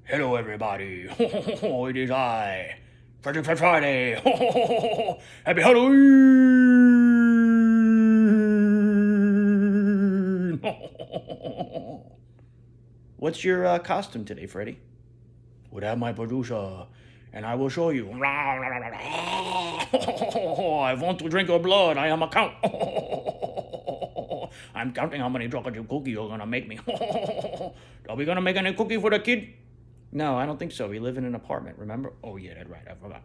Hello, everybody. It is I, Freddie Friday. Happy Halloween! What's your costume today, Freddie? Would have my producer, and I will show you. I want to drink your blood. I am a count. I'm counting how many chocolate chip cookies you're gonna make me. Are we gonna make any cookie for the kid? No, I don't think so. We live in an apartment, remember? Oh, yeah, that's right. I forgot.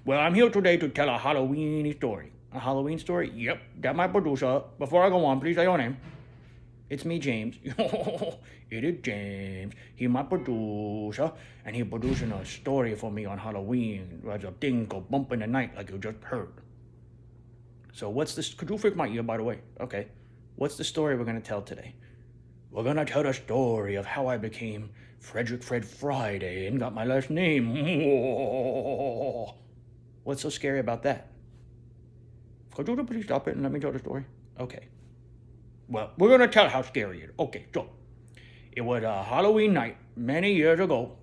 Well, I'm here today to tell a Halloween story. A Halloween story? Yep, that's my producer. Before I go on, please say your name. It's me, James. It is James. He's my producer, and he's producing a story for me on Halloween. There's a thing go bump in the night, like you just heard. So, what's this? Could you fix my ear, by the way? Okay. What's the story we're going to tell today? We're going to tell the story of how I became Fred Friday and got my last name. What's so scary about that? Could you please stop it and let me tell the story? Okay. Well, we're going to tell how scary it is. Okay, so it was a Halloween night many years ago.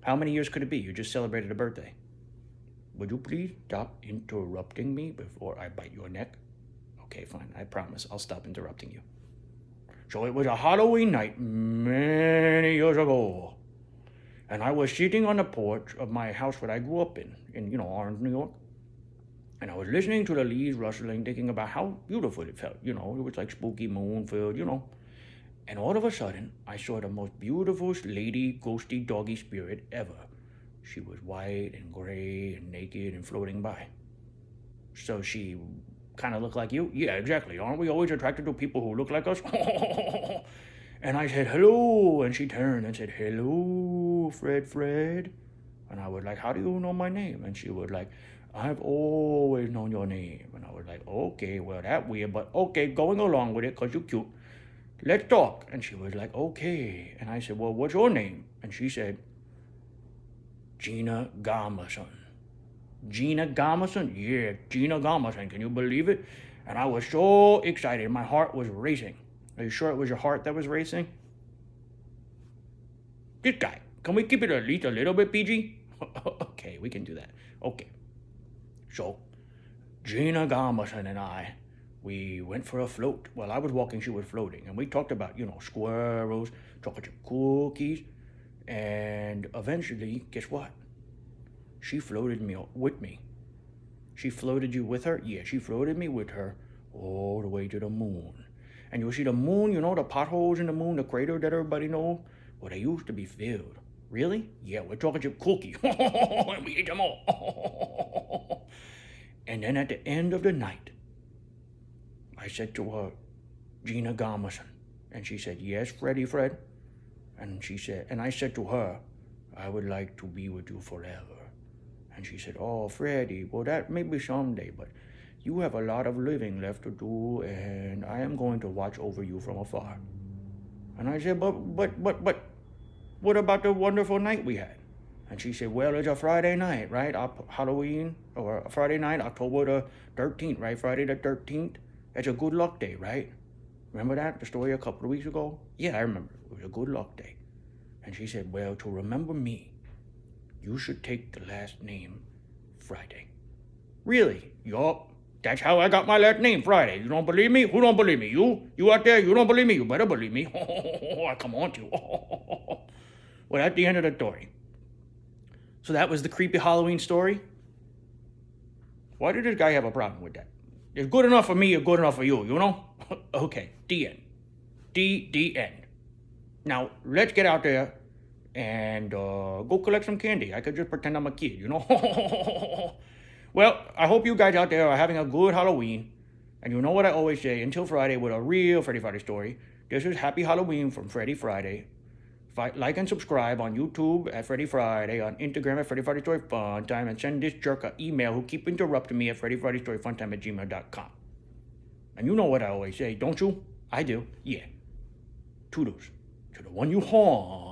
How many years could it be? You just celebrated a birthday. Would you please stop interrupting me before I bite your neck? Okay, fine. I promise I'll stop interrupting you. So it was a Halloween night many years ago. And I was sitting on the porch of my house that I grew up in Orange, New York. And I was listening to the leaves rustling, thinking about how beautiful it felt. It was like spooky moon-filled, And all of a sudden, I saw the most beautiful lady, ghosty, doggy spirit ever. She was white and gray and naked and floating by. So she kind of looked like you? Yeah, exactly. Aren't we always attracted to people who look like us? And I said, hello. And she turned and said, hello, Fred. And I was like, how do you know my name? And she was like, I've always known your name. And I was like, okay, well, that's weird, but okay, going along with it because you're cute. Let's talk. And she was like, okay. And I said, well, what's your name? And she said, Gina Garmerson. Gina Garmerson? Yeah, Gina Garmerson. Can you believe it? And I was so excited. My heart was racing. Are you sure it was your heart that was racing? This guy. Can we keep it at least a little bit PG? Okay, we can do that. Okay. So, Gina Garmerson and I, we went for a float. Well, I was walking, she was floating. And we talked about, squirrels, chocolate chip cookies. And eventually, guess what? She floated me with me. She floated you with her? Yeah, she floated me with her all the way to the moon. And you'll see the moon, the potholes in the moon, the crater that everybody knows? Well, they used to be filled. Really? Yeah, we're chocolate chip cookies. And we ate them all. And then at the end of the night, I said to her, Gina Garmerson. And she said, yes, Fred. And I said to her, I would like to be with you forever. And she said, oh, Freddie, well, that may be someday, but you have a lot of living left to do, and I am going to watch over you from afar. And I said, but, what about the wonderful night we had? And she said, well, it's a Friday night, right? Halloween, or a Friday night, October the 13th, right? Friday the 13th. It's a good luck day, right? Remember that, the story a couple of weeks ago? Yeah, I remember. It was a good luck day. And she said, well, to remember me, you should take the last name Friday. Really? Yup. That's how I got my last name, Friday. You don't believe me? Who don't believe me? You out there, you don't believe me? You better believe me. I come on to you. Well, that's the end of the story. So that was the creepy Halloween story? Why did this guy have a problem with that? It's good enough for me, it's good enough for you, Okay, the end. The end. Now, let's get out there and go collect some candy. I could just pretend I'm a kid, Well, I hope you guys out there are having a good Halloween. And you know what I always say, until Friday with a real Freddie Friday story. This is Happy Halloween from Freddie Friday. Like and subscribe on YouTube at Freddie Friday, on Instagram at Freddie Friday Story Funtime, and send this jerk an email who keep interrupting me at FreddieFridayStoryFuntime@gmail.com. And you know what I always say, don't you? I do. Yeah. Toodles. To the one you haunt.